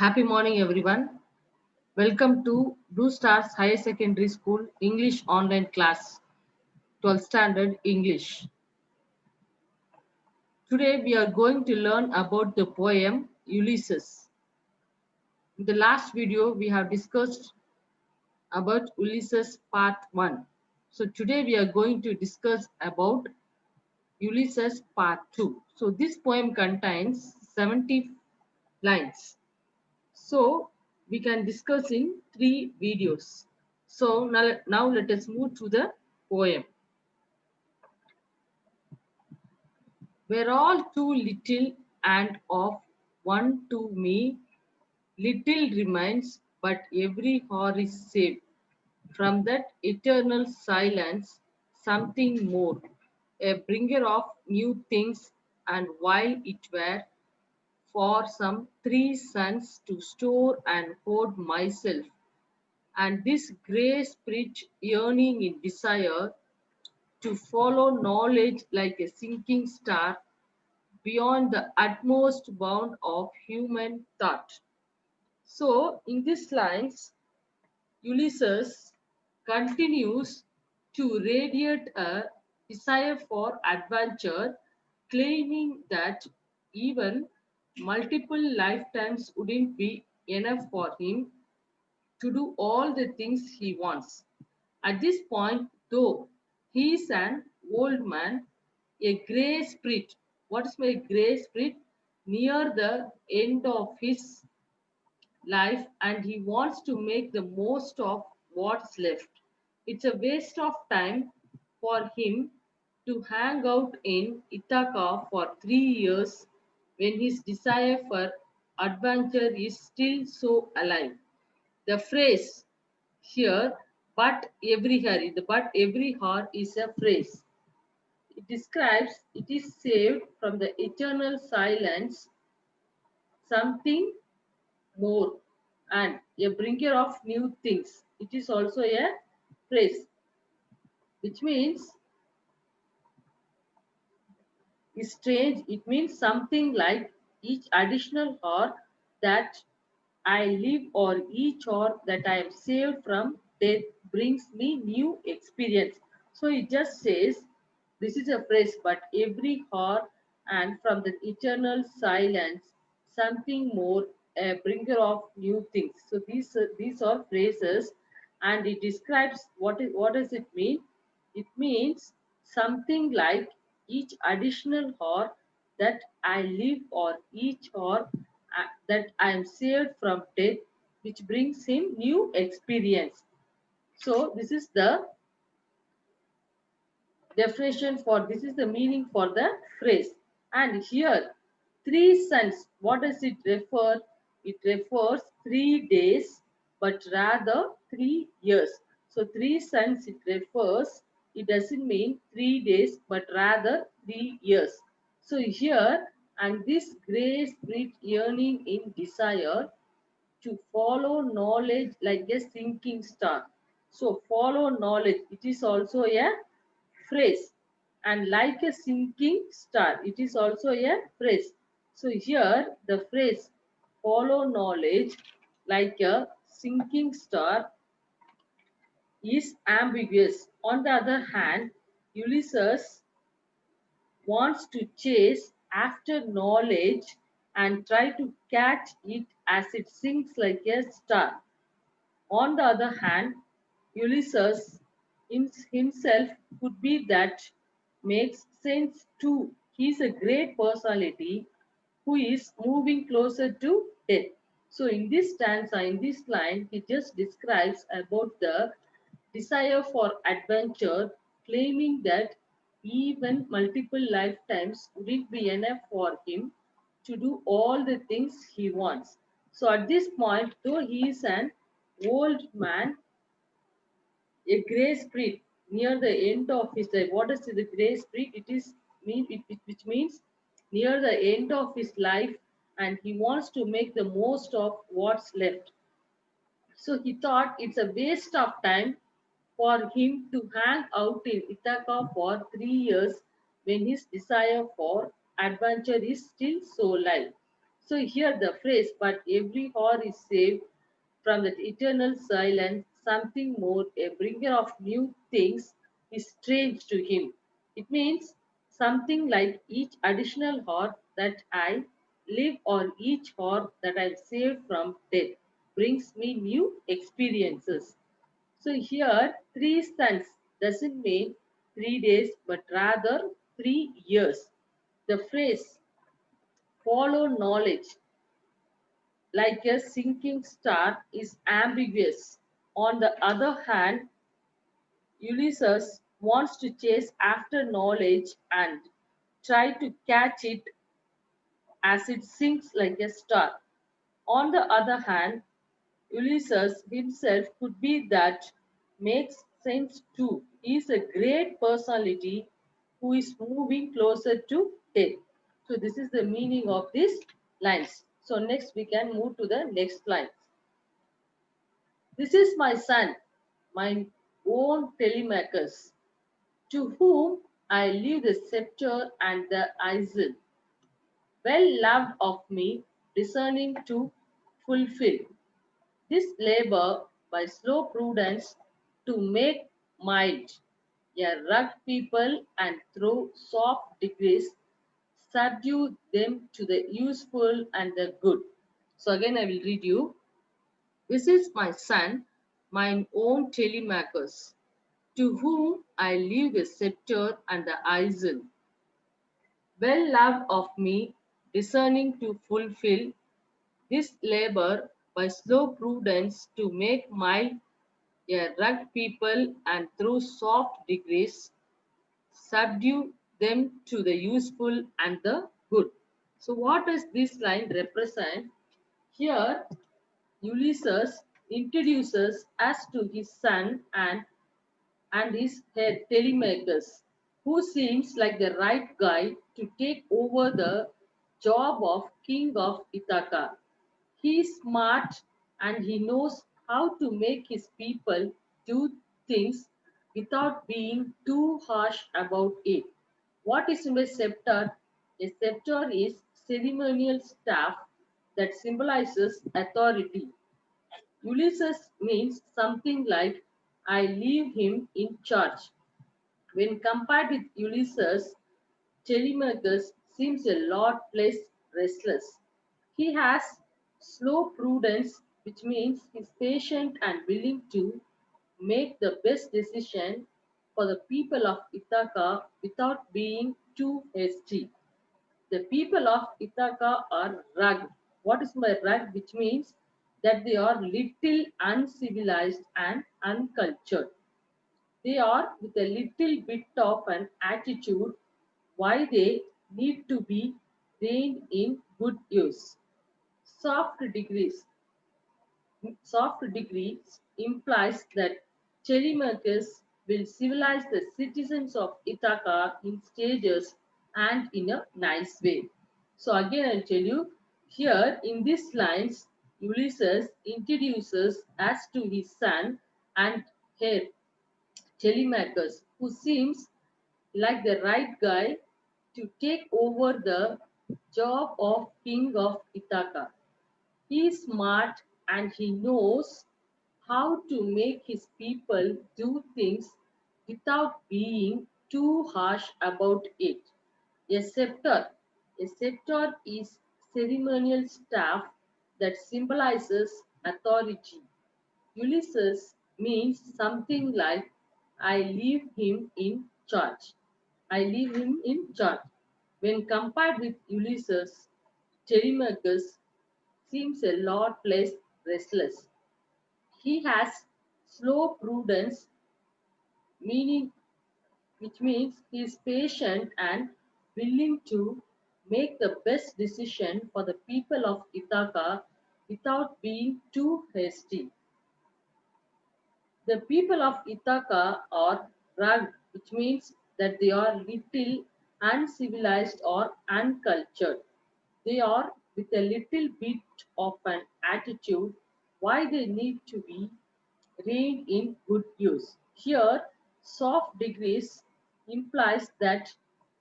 Happy morning, everyone. Welcome to Blue Stars Higher Secondary School English online class, 12th Standard English. Today, we are going to learn about the poem Ulysses. In the last video, we have discussed about Ulysses Part 1. So, today, we are going to discuss about Ulysses Part 2. So, this poem contains 70 lines. So we can discuss in 3 videos. So now let us move to the poem. We're all too little and of one to me, little remains, but every hour is saved. From that eternal silence, something more, a bringer of new things, and while it were for some 3 suns to store and hoard myself, and this grey spirit yearning in desire to follow knowledge like a sinking star beyond the utmost bound of human thought. So, in these lines, Ulysses continues to radiate a desire for adventure, claiming that even multiple lifetimes wouldn't be enough for him to do all the things he wants. At this point, though, he is an old man, a grey spirit. What is my grey spirit? Near the end of his life, and he wants to make the most of what's left. It's a waste of time for him to hang out in Ithaca for 3 years when his desire for adventure is still so alive. The phrase here, but every hour, the but every hour is a phrase. It describes it is saved from the eternal silence, something more, and a bringer of new things. It is also a phrase, which means is strange. It means something like each additional hour that I live or each hour that I am saved from death brings me new experience. So it just says this is a phrase, but every hour and from the eternal silence, something more, a bringer of new things. So these are phrases, and it describes what does it mean? It means something like each additional hour that I live or each hour that I am saved from death, which brings him new experience. So this is the definition for this is the meaning for the phrase. And here, 3 suns, what does it refer? It refers 3 days, but rather 3 years. So 3 suns it refers, it doesn't mean 3 days, but rather 3 years. So here, and this grey spirit yearning in desire to follow knowledge like a sinking star. So follow knowledge, it is also a phrase, and like a sinking star, it is also a phrase. So here the phrase follow knowledge like a sinking star is ambiguous. On the other hand, Ulysses wants to chase after knowledge and try to catch it as it sinks like a star. On the other hand, Ulysses himself could be that makes sense too. He's a great personality who is moving closer to death. So in this stanza, in this line, he just describes about the desire for adventure, claiming that even multiple lifetimes wouldn't be enough for him to do all the things he wants. So at this point, though he is an old man, a grey spirit near the end of his life. What is the grey spirit? It is which means near the end of his life, and he wants to make the most of what's left. So he thought it's a waste of time for him to hang out in Ithaca for 3 years when his desire for adventure is still so alive. So here the phrase, but every hour is saved from that eternal silence, something more, a bringer of new things is strange to him. It means something like each additional hour that I live or each hour that I'm saved from death brings me new experiences. So here, 3 suns doesn't mean 3 days, but rather 3 years. The phrase follow knowledge like a sinking star is ambiguous. On the other hand, Ulysses wants to chase after knowledge and try to catch it as it sinks like a star. On the other hand, Ulysses himself could be that makes sense too. He is a great personality who is moving closer to death. So this is the meaning of these lines. So next we can move to the next lines. This is my son, my own Telemachus, to whom I leave the scepter and the easel, well loved of me, discerning to fulfill. This labor by slow prudence to make mild a rugged people and through soft degrees subdue them to the useful and the good. So again I will read you. This is my son, mine own Telemachus, to whom I leave the scepter and the easel, well loved of me, discerning to fulfill this labor by slow prudence to make mild a rugged people and through soft degrees subdue them to the useful and the good. So, what does this line represent? Here, Ulysses introduces us to his son and his head Telemachus, who seems like the right guy to take over the job of king of Ithaca. He is smart and he knows how to make his people do things without being too harsh about it. What is a scepter? A scepter is ceremonial staff that symbolizes authority. Ulysses means something like I leave him in charge. When compared with Ulysses, Telemachus seems a lot less restless. He has slow prudence, which means he's patient and willing to make the best decision for the people of Ithaca without being too hasty. The people of Ithaca are rugged. What is my rugged? Which means that they are little uncivilized and uncultured. They are with a little bit of an attitude why they need to be reined in good use. Soft degrees. Soft degrees implies that Telemachus will civilize the citizens of Ithaca in stages and in a nice way. So again I'll tell you here in these lines Ulysses introduces us to his son and heir Telemachus, who seems like the right guy to take over the job of king of Ithaca. He is smart and he knows how to make his people do things without being too harsh about it. A scepter. A scepter is ceremonial staff that symbolizes authority. Ulysses means something like I leave him in charge. I leave him in charge. When compared with Ulysses, Telemachus seems a lot less restless. He has slow prudence, meaning which means he is patient and willing to make the best decision for the people of Ithaca without being too hasty. The people of Ithaca are rugged, which means that they are little uncivilized or uncultured. They are with a little bit of an attitude why they need to be reined in good use. Here, soft degrees implies that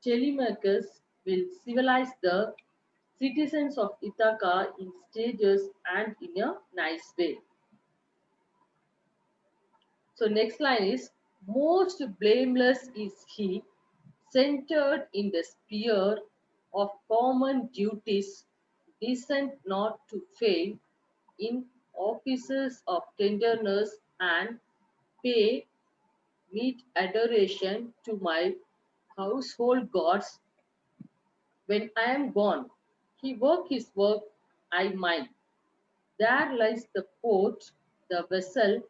Telemachus will civilize the citizens of Ithaca in stages and in a nice way. So next line is most blameless is he, centered in the sphere of common duties, decent not to fail in offices of tenderness and pay meet adoration to my household gods when I am gone. He work his work, I mine. There lies the port, the vessel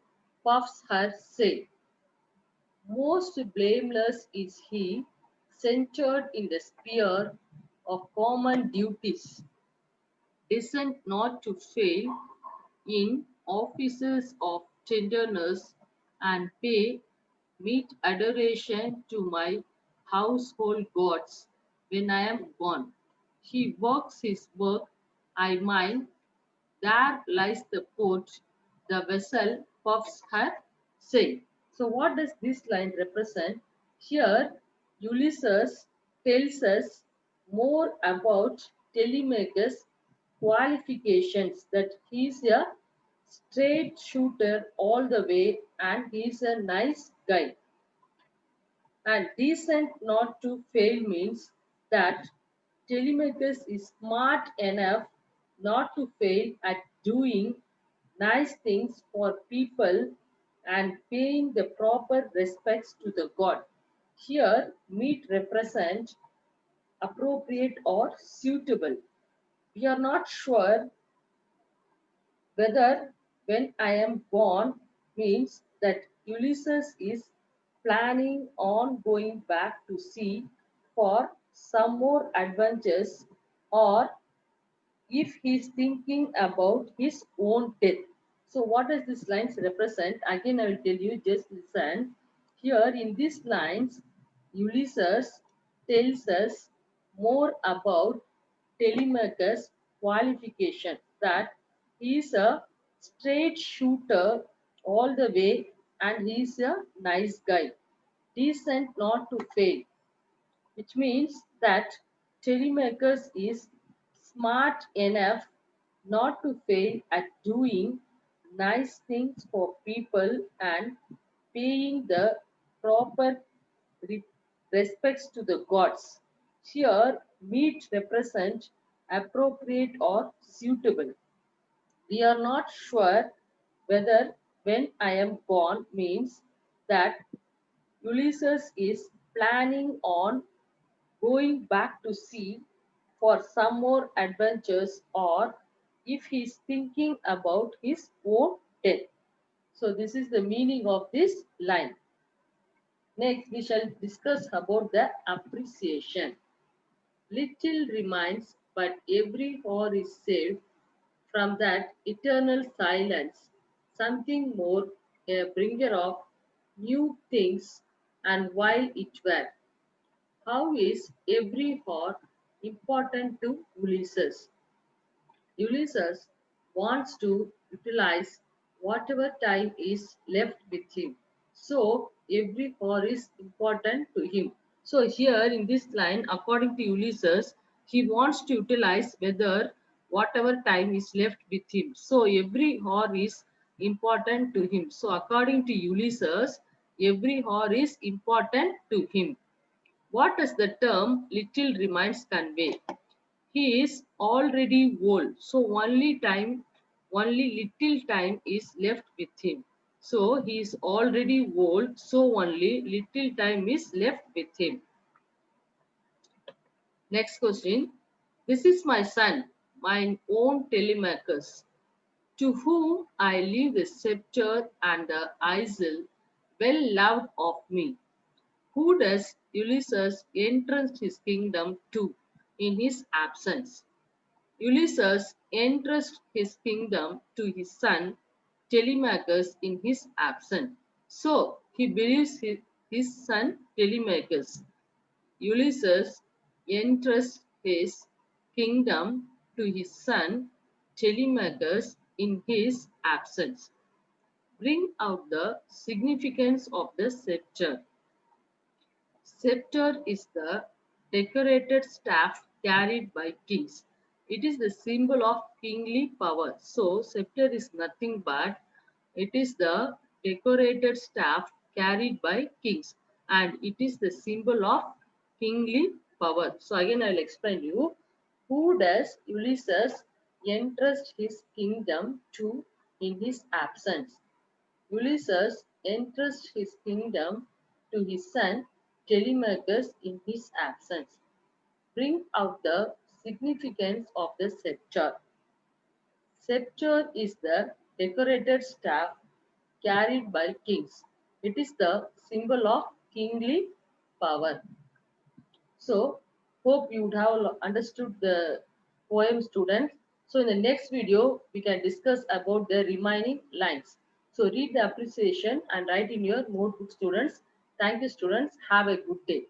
puffs her sail. Most blameless is he, centered in the sphere of common duties, destined not to fail in offices of tenderness and pay meet adoration to my household gods when I am gone. He works his work, I mine. There lies the port, the vessel puffs her sail. So, what does this line represent? Here, Ulysses tells us more about Telemachus' qualifications, that he is a straight shooter all the way and he is a nice guy. And decent not to fail means that Telemachus is smart enough not to fail at doing nice things for people and paying the proper respects to the god. Here, meet represent appropriate or suitable. We are not sure whether when I am gone means that Ulysses is planning on going back to sea for some more adventures, or if he's thinking about his own death. So, what does these lines represent? Again, I will tell you, just listen. Here in these lines, Ulysses tells us more about Telemachus' qualification, that he is a straight shooter all the way and he is a nice guy, decent not to fail, which means that Telemachus is smart enough not to fail at doing nice things for people and paying the proper re- respects to the gods. Here, meet represent appropriate or suitable. We are not sure whether when I am gone means that Ulysses is planning on going back to sea for some more adventures, or if he is thinking about his own death. So, this is the meaning of this line. Next, we shall discuss about the appreciation. Little remains, but every hour is saved from that eternal silence. Something more, a bringer of new things, and while it were. How is every hour important to Ulysses? Ulysses wants to utilize whatever time is left with him. So every hour is important to him. So here in this line, according to Ulysses, he wants to utilize whether whatever time is left with him. So every hour is important to him. So according to Ulysses, every hour is important to him. What does the term little remains convey? He is already old, so only little time is left with him. So he is already old, so only little time is left with him. Next question. This is my son, mine own Telemachus, to whom I leave the scepter and the easel, well loved of me. Who does Ulysses entrust his kingdom to in his absence? Ulysses entrusts his kingdom to his son Telemachus in his absence. So he believes his son Telemachus. Ulysses entrusts his kingdom to his son Telemachus in his absence. Bring out the significance of the scepter. Scepter is the decorated staff carried by kings. It is the symbol of kingly power. So, scepter is nothing but it is the decorated staff carried by kings, and it is the symbol of kingly power. So, again, I will explain you. Who does Ulysses entrust his kingdom to in his absence? Ulysses entrusts his kingdom to his son Telemachus in his absence. Bring out the significance of the scepter. Scepter is the decorated staff carried by kings. It is the symbol of kingly power. So, hope you would have understood the poem, students. So, in the next video, we can discuss about the remaining lines. So, read the appreciation and write in your notebook, students. Thank you, students. Have a good day.